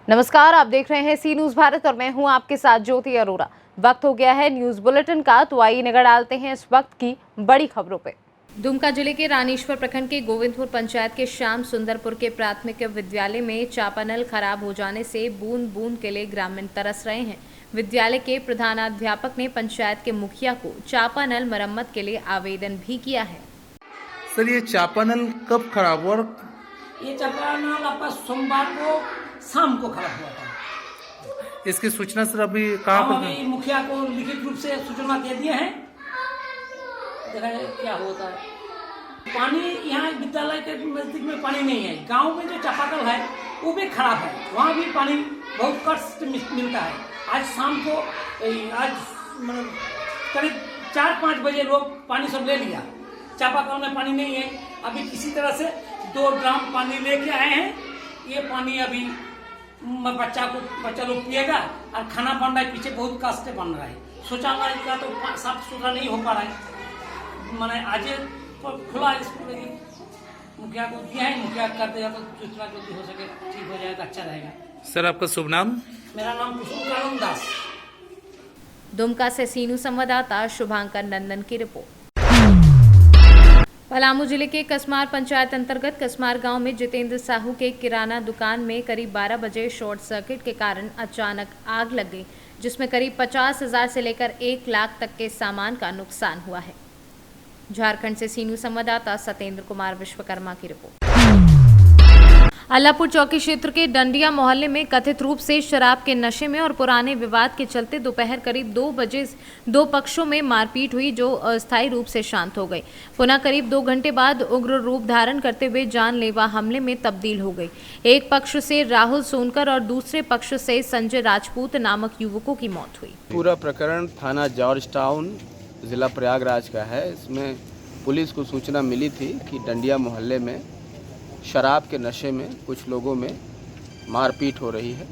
नमस्कार, आप देख रहे हैं सी न्यूज़ भारत और मैं हूं आपके साथ ज्योति अरोरा। वक्त हो गया है न्यूज़ बुलेटिन का, तो आइए नजर डालते हैं इस वक्त की बड़ी खबरों पे। दुमका जिले के रानीश्वर प्रखंड के गोविंदपुर पंचायत के श्याम सुंदरपुर के प्राथमिक विद्यालय में चापानल खराब हो जाने से बूंद बूंद के लिए ग्रामीण तरस रहे हैं। विद्यालय के प्रधानाध्यापक ने पंचायत के मुखिया को चापानल मरम्मत के लिए आवेदन भी किया है। सर, ये चापानल कब खराब हुआ? ये चापानल आपका सोमवार को शाम को खराब हुआ था। इसकी सूचना सर अभी कहाँ हम पर? अभी मुखिया को लिखित रूप से सूचना दे दिए हैं, देखा जाए क्या होता है। पानी यहाँ विद्यालय के नजदीक में पानी नहीं है। गांव में जो चापाकल है वो भी खराब है, वहाँ भी पानी बहुत कष्ट मिलता है। आज शाम को मतलब करीब 4-5 बजे लोग पानी सब ले लिया। चापाकल में पानी नहीं है। अभी किसी तरह से 2 ड्राम पानी लेके आए हैं। ये पानी अभी बच्चा लोग पिएगा और खाना बन रहा है, पीछे बहुत कष्ट बन रहा है। शौचालय का तो साफ सुथरा नहीं हो पा रहा है। मैंने आज खुला स्कूल मुखिया को दिया है, मुखिया कर देगा तो सूचना जो हो सके ठीक हो जाएगा, अच्छा रहेगा। सर, आपका शुभ नाम? मेरा नाम कुसुम दास। दुमका से सीनू संवाददाता शुभांकर नंदन की रिपोर्ट। पलामू जिले के कसमार पंचायत अंतर्गत कसमार गांव में जितेंद्र साहू के किराना दुकान में करीब 12 बजे शॉर्ट सर्किट के कारण अचानक आग लग गई, जिसमें करीब 50,000 से लेकर 1 लाख तक के सामान का नुकसान हुआ है। झारखंड से सीनू संवाददाता सत्येंद्र कुमार विश्वकर्मा की रिपोर्ट। अल्लाहपुर चौकी क्षेत्र के डंडिया मोहल्ले में कथित रूप से शराब के नशे में और पुराने विवाद के चलते दोपहर करीब 2 बजे 2 पक्षों में मारपीट हुई, जो अस्थायी रूप से शांत हो गई। पुनः करीब 2 घंटे बाद उग्र रूप धारण करते हुए जानलेवा हमले में तब्दील हो गई। एक पक्ष से राहुल सोनकर और दूसरे पक्ष से संजय राजपूत नामक युवकों की मौत हुई। पूरा प्रकरण थाना जॉर्ज टाउन जिला प्रयागराज का है। इसमें पुलिस को सूचना मिली थी कि डंडिया मोहल्ले में शराब के नशे में कुछ लोगों में मारपीट हो रही है।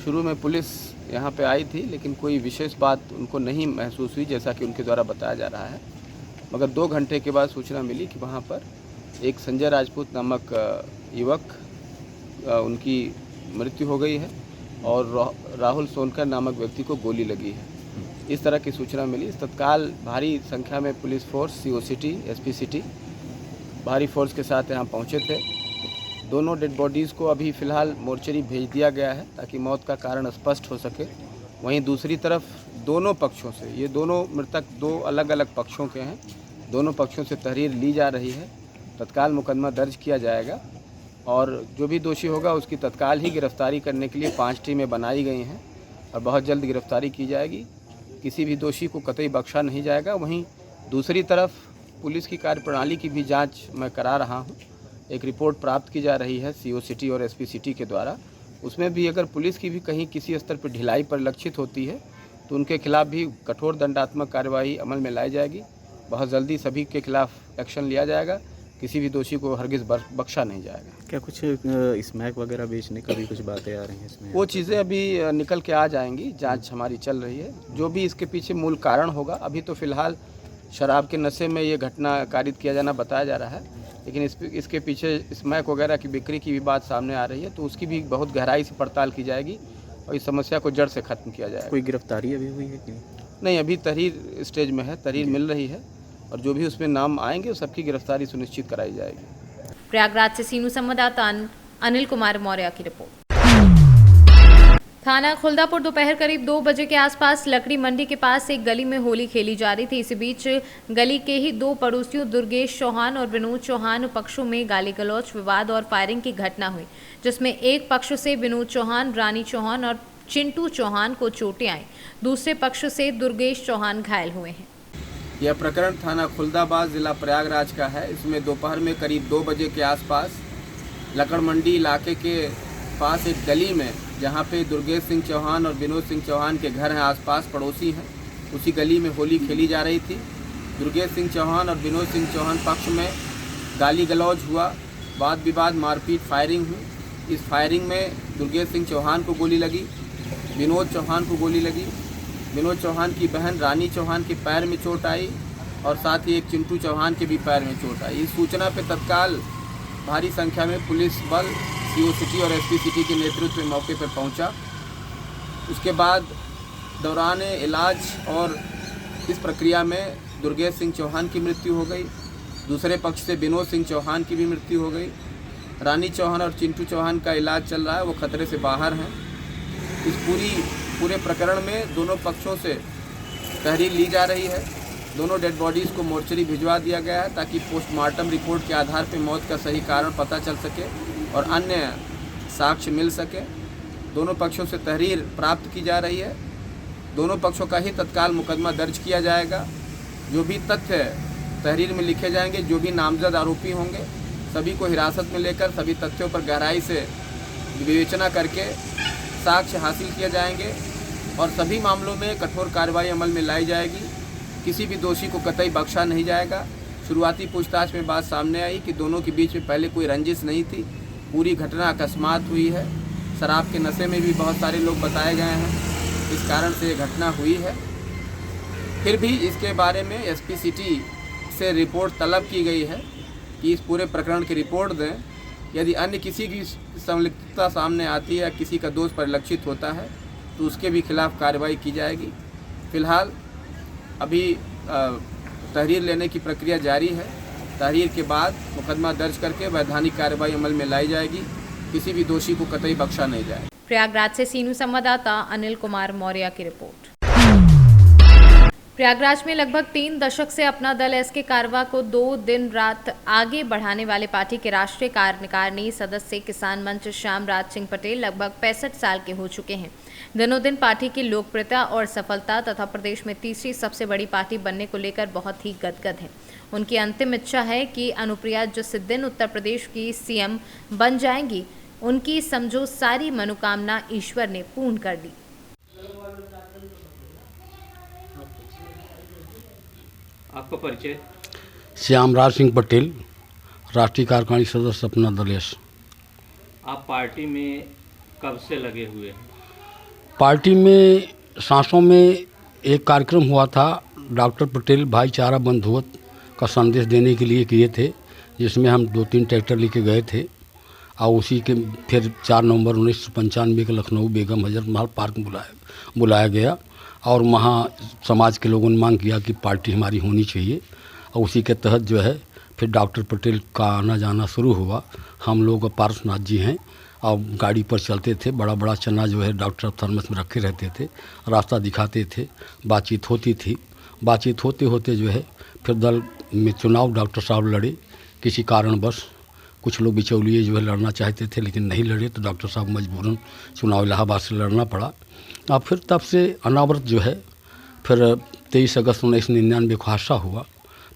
शुरू में पुलिस यहाँ पे आई थी, लेकिन कोई विशेष बात उनको नहीं महसूस हुई, जैसा कि उनके द्वारा बताया जा रहा है। मगर 2 घंटे के बाद सूचना मिली कि वहाँ पर एक संजय राजपूत नामक युवक उनकी मृत्यु हो गई है और राहुल सोनकर नामक व्यक्ति को गोली लगी है। इस तरह की सूचना मिली। तत्काल भारी संख्या में police force, CO city, SP city भारी फोर्स के साथ यहाँ पहुँचे थे। दोनों डेड बॉडीज़ को अभी फ़िलहाल मोर्चरी भेज दिया गया है ताकि मौत का कारण स्पष्ट हो सके। वहीं दूसरी तरफ दोनों पक्षों से, ये दोनों मृतक 2 अलग अलग पक्षों के हैं, दोनों पक्षों से तहरीर ली जा रही है। तत्काल मुकदमा दर्ज किया जाएगा और जो भी दोषी होगा उसकी तत्काल ही गिरफ्तारी करने के लिए 5 टीमें बनाई गई हैं और बहुत जल्द गिरफ्तारी की जाएगी। किसी भी दोषी को कतई बख्शा नहीं जाएगा। वहीं दूसरी तरफ पुलिस की कार्यप्रणाली की भी जांच मैं करा रहा हूं। एक रिपोर्ट प्राप्त की जा रही है CO सिटी और SP सिटी के द्वारा। उसमें भी अगर पुलिस की भी कहीं किसी स्तर पर ढिलाई परिलक्षित होती है तो उनके खिलाफ भी कठोर दंडात्मक कार्यवाही अमल में लाई जाएगी। बहुत जल्दी सभी के खिलाफ एक्शन लिया जाएगा। किसी भी दोषी को हरगिज़ बख्शा नहीं जाएगा। क्या कुछ स्मैक वगैरह बेचने का भी कुछ बातें आ रही हैं इसमें? वो चीज़ें अभी निकल के आ जाएंगी, जांच हमारी चल रही है। जो भी इसके पीछे मूल कारण होगा, अभी तो फिलहाल शराब के नशे में ये घटना कारित किया जाना बताया जा रहा है, लेकिन इसके पीछे स्मैक वगैरह की बिक्री की भी बात सामने आ रही है, तो उसकी भी बहुत गहराई से पड़ताल की जाएगी और इस समस्या को जड़ से ख़त्म किया जाएगा। कोई गिरफ्तारी अभी हुई है कि नहीं? अभी तहरीर स्टेज में है, तहरीर मिल रही है और जो भी उसमें नाम आएंगे उस सबकी गिरफ्तारी सुनिश्चित कराई जाएगी। प्रयागराज से सीनू संवाददाता अनिल कुमार मौर्य की रिपोर्ट। थाना खुल्दापुर दोपहर करीब 2 बजे के आसपास लकड़ी मंडी के पास एक गली में होली खेली जा रही थी। इसी बीच गली के ही 2 पड़ोसियों दुर्गेश चौहान और विनोद चौहान पक्षों में गाली गलौज, विवाद और फायरिंग की घटना हुई, जिसमें एक पक्ष से विनोद चौहान, रानी चौहान और चिंटू चौहान को चोटें आई। दूसरे पक्ष से दुर्गेश चौहान घायल हुए हैं। यह प्रकरण थाना खुल्दाबाद जिला प्रयागराज का है। इसमें दोपहर में करीब 2 बजे के आसपास लकड़ मंडी इलाके के पास एक गली में, जहां पे दुर्गेश सिंह चौहान और विनोद सिंह चौहान के घर हैं, आसपास पड़ोसी हैं, उसी गली में होली खेली जा रही थी। दुर्गेश सिंह चौहान और विनोद सिंह चौहान पक्ष में गाली गलौज हुआ, वाद विवाद, मारपीट, फायरिंग हुई। इस फायरिंग में दुर्गेश सिंह चौहान को गोली लगी, विनोद चौहान को गोली लगी। विनोद चौहान की बहन रानी चौहान के पैर में चोट आई और साथ ही एक चिंटू चौहान के भी पैर में चोट आई। इस सूचना पर तत्काल भारी संख्या में पुलिस बल, सीओ सिटी और एसपी सिटी के नेतृत्व में मौके पर पहुंचा। उसके बाद दौरान इलाज और इस प्रक्रिया में दुर्गेश सिंह चौहान की मृत्यु हो गई। दूसरे पक्ष से विनोद सिंह चौहान की भी मृत्यु हो गई। रानी चौहान और चिंटू चौहान का इलाज चल रहा है, वो खतरे से बाहर हैं। इस पूरे प्रकरण में दोनों पक्षों से तहरीर ली जा रही है। दोनों डेड बॉडीज़ को मोर्चरी भिजवा दिया गया है ताकि पोस्टमार्टम रिपोर्ट के आधार पर मौत का सही कारण पता चल सके और अन्य साक्ष्य मिल सके। दोनों पक्षों से तहरीर प्राप्त की जा रही है। दोनों पक्षों का ही तत्काल मुकदमा दर्ज किया जाएगा। जो भी तथ्य तहरीर में लिखे जाएंगे, जो भी नामजद आरोपी होंगे, सभी को हिरासत में लेकर सभी तथ्यों पर गहराई से विवेचना करके साक्ष्य हासिल किए जाएंगे और सभी मामलों में कठोर कार्रवाई अमल में लाई जाएगी। किसी भी दोषी को कतई बख्शा नहीं जाएगा। शुरुआती पूछताछ में बात सामने आई कि दोनों के बीच में पहले कोई रंजिश नहीं थी। पूरी घटना अकस्मात हुई है। शराब के नशे में भी बहुत सारे लोग बताए गए हैं, इस कारण से ये घटना हुई है। फिर भी इसके बारे में एसपी सिटी से रिपोर्ट तलब की गई है कि इस पूरे प्रकरण की रिपोर्ट दें। यदि अन्य किसी की संलिप्तता सामने आती है या किसी का दोष परिलक्षित होता है तो उसके भी खिलाफ कार्रवाई की जाएगी। फिलहाल अभी तहरीर लेने की प्रक्रिया जारी है। तहरीर के बाद मुकदमा दर्ज करके वैधानिक कार्रवाई अमल में लाई जाएगी। किसी भी दोषी को कतई बख्शा नहीं जाएगा। प्रयागराज से सीनू संवाददाता अनिल कुमार मौर्य की रिपोर्ट। प्रयागराज में लगभग 3 दशक से अपना दल एसके कारवा को 2 दिन रात आगे बढ़ाने वाले पार्टी के राष्ट्रीय कार्यकारिणी सदस्य किसान मंच श्याम राज सिंह पटेल लगभग 65 साल के हो चुके हैं। दिनों दिन पार्टी की लोकप्रियता और सफलता तथा प्रदेश में तीसरी सबसे बड़ी पार्टी बनने को लेकर बहुत ही गदगद है। उनकी अंतिम इच्छा है कि अनुप्रिया जिस दिन उत्तर प्रदेश की सीएम बन जाएंगी, उनकी समझो सारी मनोकामना ईश्वर ने पूर्ण कर दी। आपका परिचय? श्यामराज सिंह पटेल, राष्ट्रीय कार्यकारिणी सदस्य अपना दल। आप पार्टी में कब से लगे हुए हैं? पार्टी में सांसों में एक कार्यक्रम हुआ था, डॉक्टर पटेल भाईचारा बंधुत्व का संदेश देने के लिए किए थे, जिसमें हम 2-3 ट्रैक्टर लेके गए थे और उसी के फिर 4 नवंबर 1995 के लखनऊ बेगम हजरत महल पार्क बुलाया गया और वहाँ समाज के लोगों ने मांग किया कि पार्टी हमारी होनी चाहिए और उसी के तहत जो है फिर डॉक्टर पटेल का आना जाना शुरू हुआ। हम लोग पार्श्वनाथ जी हैं और गाड़ी पर चलते थे। बड़ा बड़ा चना जो है डॉक्टर थर्मस में रखे रहते थे, रास्ता दिखाते थे, बातचीत होती थी। बातचीत होते होते जो है फिर दल में चुनाव डॉक्टर साहब लड़े। किसी कारणवश कुछ लोग बिचौलिए जो है लड़ना चाहते थे लेकिन नहीं लड़े, तो डॉक्टर साहब मजबूरन चुनाव इलाहाबाद से लड़ना पड़ा। और फिर तब से अनावरत जो है फिर 23 अगस्त 1999 को हादसा हुआ।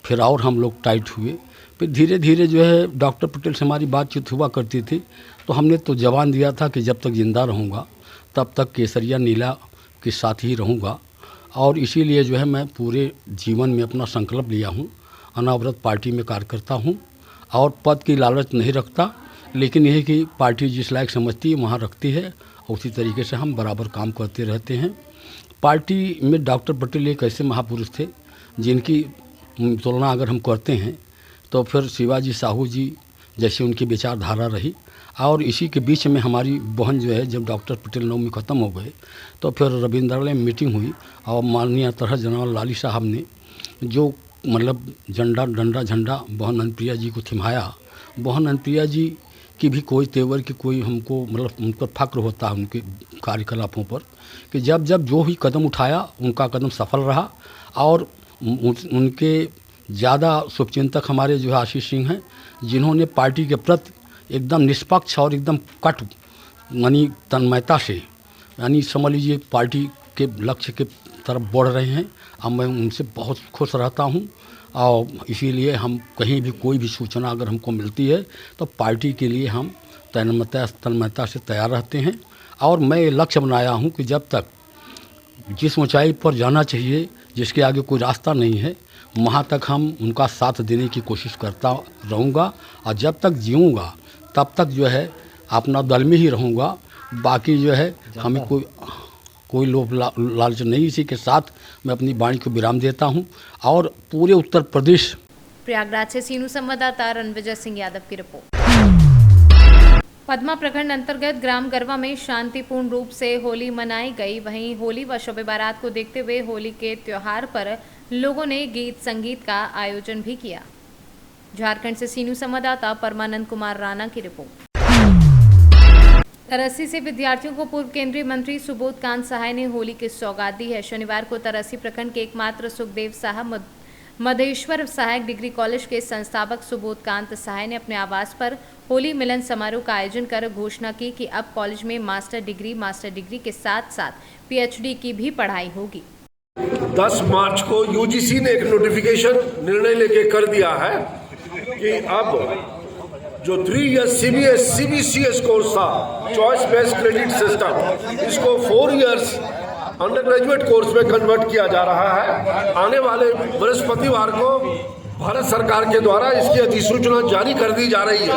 फिर और हम लोग टाइट हुए। फिर धीरे धीरे जो है डॉक्टर पटेल से हमारी बातचीत हुआ करती थी, तो हमने तो जवान दिया था कि जब तक ज़िंदा रहूँगा तब तक केसरिया नीला के साथ ही रहूँगा। और इसीलिए जो है मैं पूरे जीवन में अपना संकल्प लिया हूँ, अनावरत पार्टी में कार्य करता हूँ और पद की लालच नहीं रखता, लेकिन यह कि पार्टी जिस लायक समझती है वहाँ रखती है और उसी तरीके से हम बराबर काम करते रहते हैं। पार्टी में डॉक्टर पटेल एक ऐसे महापुरुष थे जिनकी तुलना अगर हम करते हैं तो फिर शिवाजी साहू जी जैसे उनकी विचारधारा रही। और इसी के बीच में हमारी बहन जो है, जब डॉक्टर पटेल नौमी ख़त्म हो गए तो फिर रविंद्रालय में मीटिंग हुई और माननीय तरह जनाब लाली साहब ने जो मतलब डंडा झंडा बहन अनुप्रिया जी को थिमाया। बहन अनुप्रिया जी की भी कोई तेवर की कोई हमको मतलब उन पर फ़ख्र होता है उनके कार्यकलापों पर कि जब जब जो भी कदम उठाया उनका कदम सफल रहा। और उनके ज़्यादा शुभचिंतक हमारे जो है आशीष सिंह हैं, जिन्होंने पार्टी के प्रति एकदम निष्पक्ष और एकदम कट यानी तन्मयता से यानी समझ लीजिए पार्टी के लक्ष्य के तरफ बढ़ रहे हैं। अब मैं उनसे बहुत खुश रहता हूँ और इसीलिए हम कहीं भी कोई भी सूचना अगर हमको मिलती है तो पार्टी के लिए हम तन्मयता से तैयार रहते हैं। और मैं ये लक्ष्य बनाया हूँ कि जब तक जिस ऊंचाई पर जाना चाहिए, जिसके आगे कोई रास्ता नहीं है, वहाँ तक हम उनका साथ देने की कोशिश करता रहूँगा और जब तक जीऊँगा तब तक जो है अपना दल में ही रहूँगा। बाकी जो है हमें कोई लोभ लालच नहीं। इसी के साथ मैं अपनी वाणी को विराम देता हूं और पूरे उत्तर प्रदेश। प्रयागराज से सीनू संवाददाता रणविजय सिंह यादव की रिपोर्ट। पदमा प्रखंड अंतर्गत ग्राम गरवा में शांतिपूर्ण रूप से होली मनाई गई। वहीं होली व शब बारात को देखते हुए होली के त्योहार पर लोगों ने गीत संगीत का आयोजन भी किया। झारखंड से सीनू संवाददाता परमानंद कुमार राणा की रिपोर्ट। तरसी से विद्यार्थियों को पूर्व केंद्रीय मंत्री सुबोध कांत सहाय ने होली की सौगात दी है। शनिवार को तरसी प्रखंड के एकमात्र सुखदेव साहब मधेश्वर सहायक डिग्री कॉलेज के संस्थापक सुबोध कांत सहाय ने अपने आवास पर होली मिलन समारोह का आयोजन कर घोषणा की कि अब कॉलेज में मास्टर डिग्री के साथ साथ पीएचडी की भी पढ़ाई होगी। 10 मार्च को यूजीसी ने एक नोटिफिकेशन निर्णय लेके कर दिया है कि अब जो 3 इयर्स CBCS कोर्स था, चॉइस बेस्ड क्रेडिट सिस्टम, इसको 4 इयर्स अंडर ग्रेजुएट कोर्स में कन्वर्ट किया जा रहा है। आने वाले बृहस्पतिवार को भारत सरकार के द्वारा इसकी अधिसूचना जारी कर दी जा रही है।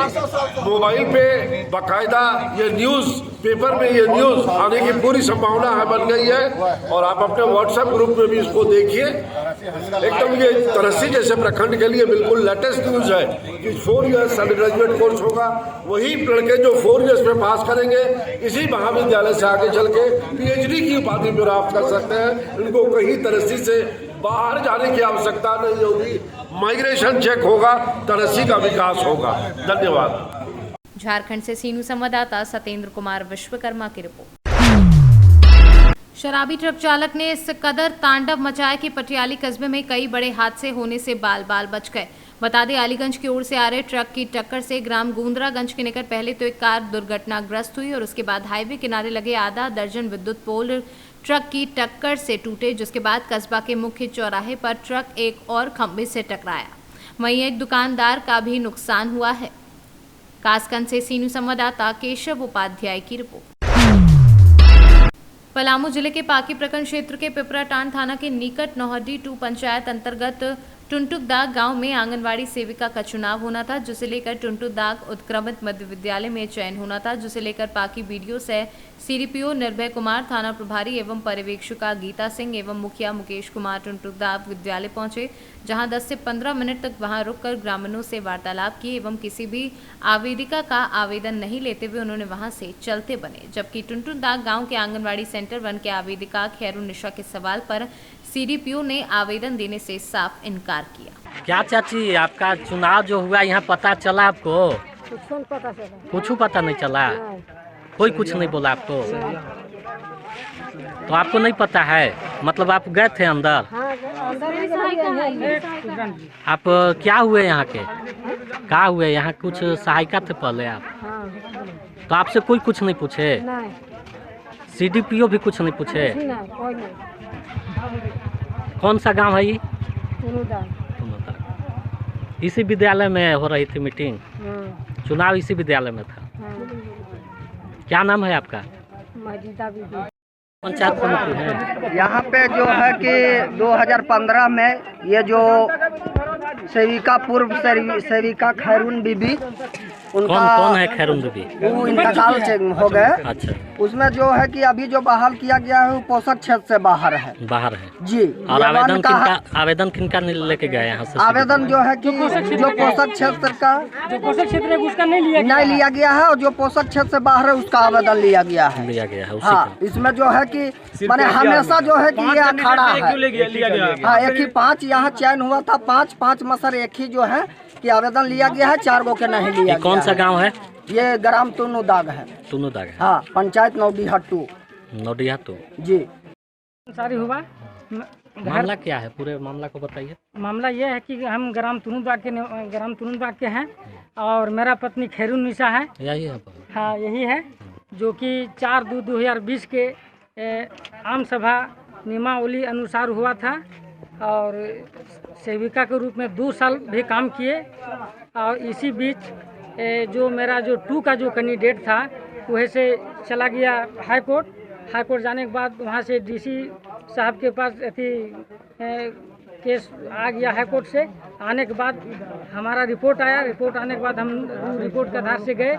मोबाइल पे बाकायदा ये न्यूज़ पेपर में ये न्यूज़ आने की पूरी संभावना है, बन गई है। और आप अपने व्हाट्सएप ग्रुप में भी इसको देखिए। एकदम ये तरसी जैसे प्रखंड के लिए बिल्कुल लेटेस्ट न्यूज़ है कि 4 इयर्स अंडर ग्रेजुएट कोर्स होगा। वही लड़के जो 4 इयर्स में पास करेंगे, इसी महाविद्यालय से आगे चल के पीएचडी की उपाधि प्राप्त कर सकते हैं। इनको कहीं तरसी से बाहर जाने की आवश्यकता नहीं होगी। माइग्रेशन चेक होगा, तरसी का विकास होगा। धन्यवाद। झारखंड से सीनू संवाददाता सतेंद्र कुमार विश्वकर्मा की रिपोर्ट। शराबी ट्रक चालक ने इस कदर तांडव मचाया कि पटियाली कस्बे में कई बड़े हादसे होने से बाल बाल बच गए। बता दें, अलीगंज की ओर से आ रहे ट्रक की टक्कर से ग्राम गोंदरागंज के निकट पहले तो एक कार दुर्घटनाग्रस्त हुई और उसके बाद हाईवे किनारे लगे आधा दर्जन विद्युत पोल ट्रक की टक्कर से टूटे, जिसके बाद कस्बा के मुख्य चौराहे पर ट्रक एक और खंभे से टकराया। वहीं एक दुकानदार का भी नुकसान हुआ है। कासगंज से सीनू संवाददाता केशव उपाध्याय की रिपोर्ट। पलामू जिले के पाकी प्रखंड क्षेत्र के पिपराटांड थाना के निकट नौहड्डी 2 पंचायत अंतर्गत टुंटुकदाग गांव में आंगनवाड़ी सेविका का चुनाव होना था, जिसे लेकर टुंटुकदाग उत्क्रमित मध्य विद्यालय में चयन होना था, जिसे लेकर पाकी बीडीओ से सीडीपीओ निर्भय कुमार, थाना प्रभारी एवं पर्यवेक्षिका गीता सिंह एवं मुखिया मुकेश कुमार टुंटुकदाग विद्यालय पहुंचे, जहां 10 से 15 मिनट तक वहां रुककर ग्रामीणों से वार्तालाप किए एवं किसी भी आवेदिका का आवेदन नहीं लेते हुए उन्होंने वहां से चलते बने। जबकि टुंटुकदाग गाँव के आंगनबाड़ी सेंटर 1 के आवेदिका खैरुनिशा के सवाल पर सीडीपीओ ने आवेदन देने से साफ इनकार किया। क्या चाची, आपका चुनाव जो हुआ यहाँ पता चला आपको? कुछ पता नहीं चला? कोई कुछ नहीं बोला आपको? तो आपको नहीं पता है, मतलब आप गए थे अंदर? आप क्या हुए यहाँ के? क्या हुए यहाँ? कुछ सहायिका थे पहले आप? तो आपसे कोई कुछ नहीं पूछे? सीडीपीओ भी कुछ नहीं पूछे? कौन सा गांव है ये? इसी विद्यालय में हो रही थी मीटिंग? चुनाव इसी विद्यालय में था? क्या नाम है आपका? पंचायत समिति है यहाँ पे जो है कि 2015 में ये जो सेविका पूर्व सेविका खैरून बीबी, उनका कौन है खैरून बीबी? वो इंतकाल से हो गए। अच्छा। उसमें जो है कि अभी जो बहाल किया गया है वो पोषक क्षेत्र से बाहर है। बाहर है जी। और आवेदन किनका लेके गए यहाँ से? आवेदन जो है कि जो पोषक क्षेत्र का है उसका नहीं लिया गया है और जो पोषक क्षेत्र से बाहर है उसका आवेदन लिया गया है। हाँ, इसमें जो है कि मैंने हमेशा जो है कि ये अखाड़ा है। हाँ, एक ही 5 यहाँ चयन हुआ था, 5 मसर एक ही जो है कि आवेदन लिया गया है, 4 गो के नहीं लिया गया। कौन सा गांव है? ये ग्राम टुनुदाग है। टुनुदाग है। हाँ, पंचायत नौडीहा 2 जी। सारी हुआ। मामला क्या है? पूरे मामला को बताइए। मामला ये है कि हम ग्राम टुनुदाग के हैं और मेरा पत्नी खैरुनिशा है। यही है? हाँ, यही है, जो कि 4/2/2020 के आम सभा नियमावली अनुसार हुआ था और सेविका के रूप में 2 साल भी काम किए। और इसी बीच जो मेरा जो 2 का जो कैंडिडेट था वह से चला गया हाई कोर्ट जाने के बाद वहाँ से डीसी साहब के पास केस आ गया हाई कोर्ट से। आने के बाद हमारा रिपोर्ट आया, रिपोर्ट आने के बाद हम रिपोर्ट के आधार से गए,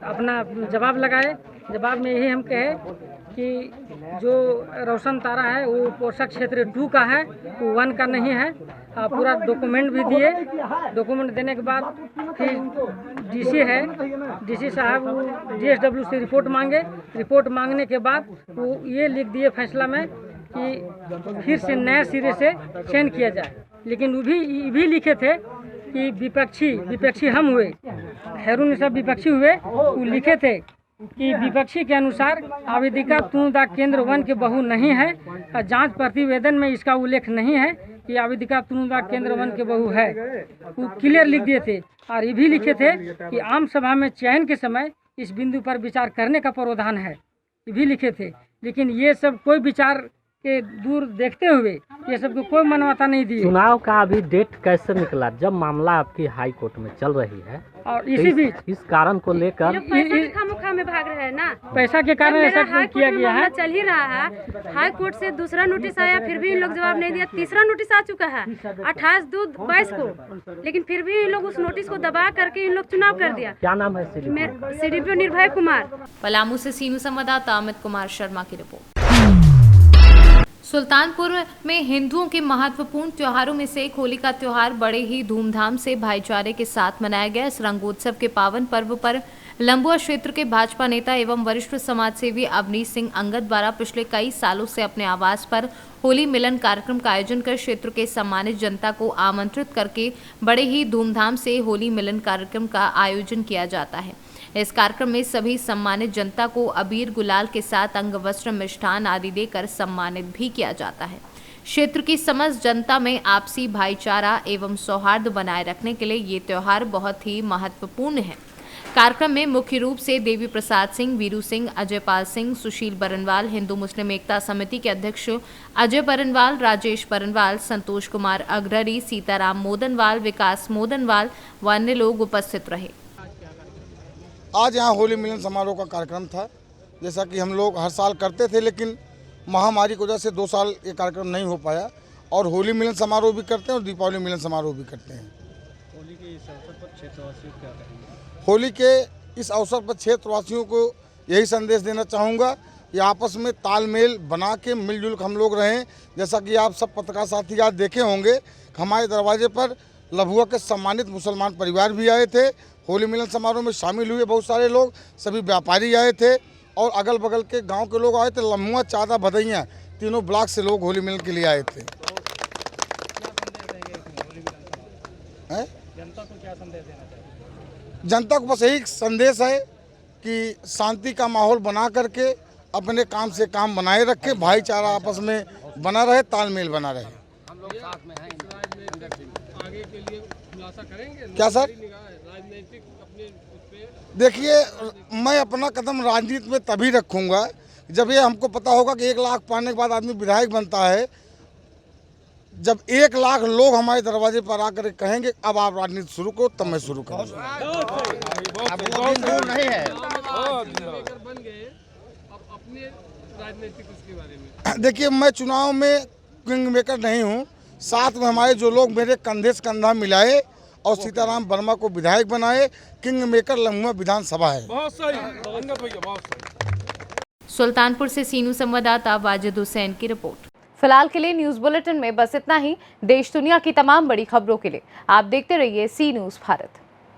अपना जवाब लगाए। जवाब में यही हम कहे कि जो रोशन तारा है वो पोषक क्षेत्र 2 का है, वो 1 का नहीं है। पूरा डॉक्यूमेंट भी दिए। डॉक्यूमेंट देने के बाद फिर डीसी है, डीसी साहब वो DSW से रिपोर्ट मांगे। रिपोर्ट मांगने के बाद वो ये लिख दिए फैसला में कि फिर से नए सिरे से चयन किया जाए। लेकिन वो भी लिखे थे कि विपक्षी हम हुए, हैरून साहब विपक्षी हुए, वो लिखे थे कि विपक्षी के अनुसार आवेदिका तुनुदा केंद्र 1 के बहू नहीं है। जांच प्रतिवेदन में इसका उल्लेख नहीं है कि आवेदिका तुनुदा केंद्र 1 के बहू है। वो क्लियर लिख दिए थे। और ये भी लिखे थे कि आम सभा में चयन के समय इस बिंदु पर विचार करने का प्रावधान है, ये भी लिखे थे। लेकिन ये सब कोई विचार के दूर देखते हुए ये सब को कोई मान्यता नहीं दी। चुनाव का अभी डेट कैसे निकला जब मामला आपकी हाई कोर्ट में चल रही है? और इसी बीच इस कारण को लेकर खामोखा में भाग रहे हैं ना, पैसा के कारण ऐसा किया गया है। चल ही रहा है। हाई कोर्ट से दूसरा नोटिस आया, फिर भी इन लोग जवाब नहीं दिया। तीसरा नोटिस आ चुका है 28/2/22 को, लेकिन फिर भी इन लोग उस नोटिस को दबा करके इन लोग चुनाव कर दिया। क्या नाम है? CDPO निर्भय कुमार। पलामू से सीनू संवाददाता अमित कुमार शर्मा की रिपोर्ट। सुल्तानपुर में हिंदुओं के महत्वपूर्ण त्योहारों में से एक होली का त्योहार बड़े ही धूमधाम से भाईचारे के साथ मनाया गया। इस रंगोत्सव के पावन पर्व पर लंबुआ क्षेत्र के भाजपा नेता एवं वरिष्ठ समाजसेवी अवनीश सिंह अंगद द्वारा पिछले कई सालों से अपने आवास पर होली मिलन कार्यक्रम का आयोजन कर क्षेत्र के सम्मानित जनता को आमंत्रित करके बड़े ही धूमधाम से होली मिलन कार्यक्रम का आयोजन किया जाता है। इस कार्यक्रम में सभी सम्मानित जनता को अबीर गुलाल के साथ अंग वस्त्र मिष्ठान आदि देकर सम्मानित भी किया जाता है। क्षेत्र की समस्त जनता में आपसी भाईचारा एवं सौहार्द बनाए रखने के लिए ये त्योहार बहुत ही महत्वपूर्ण है। कार्यक्रम में मुख्य रूप से देवी प्रसाद सिंह, वीरू सिंह, अजयपाल सिंह, सुशील बरनवाल, हिंदू मुस्लिम एकता समिति के अध्यक्ष अजय बरनवाल, राजेश बरनवाल, संतोष कुमार अग्ररी, सीताराम मोदनवाल, विकास मोदनवाल व अन्य लोग उपस्थित रहे। आज यहाँ होली मिलन समारोह का कार्यक्रम था, जैसा कि हम लोग हर साल करते थे, लेकिन महामारी की वजह से 2 साल ये कार्यक्रम नहीं हो पाया। और होली मिलन समारोह भी करते हैं और दीपावली मिलन समारोह भी करते हैं। होली के इस अवसर पर क्षेत्रवासियों को क्या कहेंगे? होली के इस अवसर पर क्षेत्रवासियों को यही संदेश देना चाहूँगा कि आपस में तालमेल बना के मिलजुल हम लोग रहें। जैसा कि आप सब पत्रकार साथी आज देखे होंगे, हमारे दरवाजे पर लभुआ के सम्मानित मुसलमान परिवार भी आए थे। होली मिलन समारोह में शामिल हुए बहुत सारे लोग, सभी व्यापारी आए थे और अगल बगल के गांव के लोग आए थे। लम्हुआ, चादा, भदैया तीनों ब्लॉक से लोग होली मिलन के लिए आए थे। जनता को क्या संदेश देना चाहिए? जनता को बस यही संदेश है कि शांति का माहौल बना करके अपने काम से काम बनाए रखे, भाईचारा आपस में बना रहे, तालमेल बना रहे। हम लोग साथ में हैं। आगे के लिए खुलासा करेंगे क्या सर? राजनीतिक अपने देखिए, मैं अपना कदम राजनीति में तभी रखूंगा जब ये हमको पता होगा कि 1 लाख पाने के बाद आदमी विधायक बनता है। जब 1 लाख लोग हमारे दरवाजे पर आकर कहेंगे अब आप राजनीति शुरू करो, तब मैं शुरू करूँगा। देखिए, मैं चुनाव में किंग मेकर नहीं हूँ। साथ में हमारे जो लोग मेरे कंधे से कंधा मिलाए और सीताराम वर्मा को विधायक बनाए, किंग मेकर लम्हुआ विधानसभा है। बहुत सही। सुल्तानपुर से सीनू संवाददाता वाजिद हुसैन की रिपोर्ट। फिलहाल के लिए न्यूज बुलेटिन में बस इतना ही। देश दुनिया की तमाम बड़ी खबरों के लिए आप देखते रहिए सी न्यूज भारत।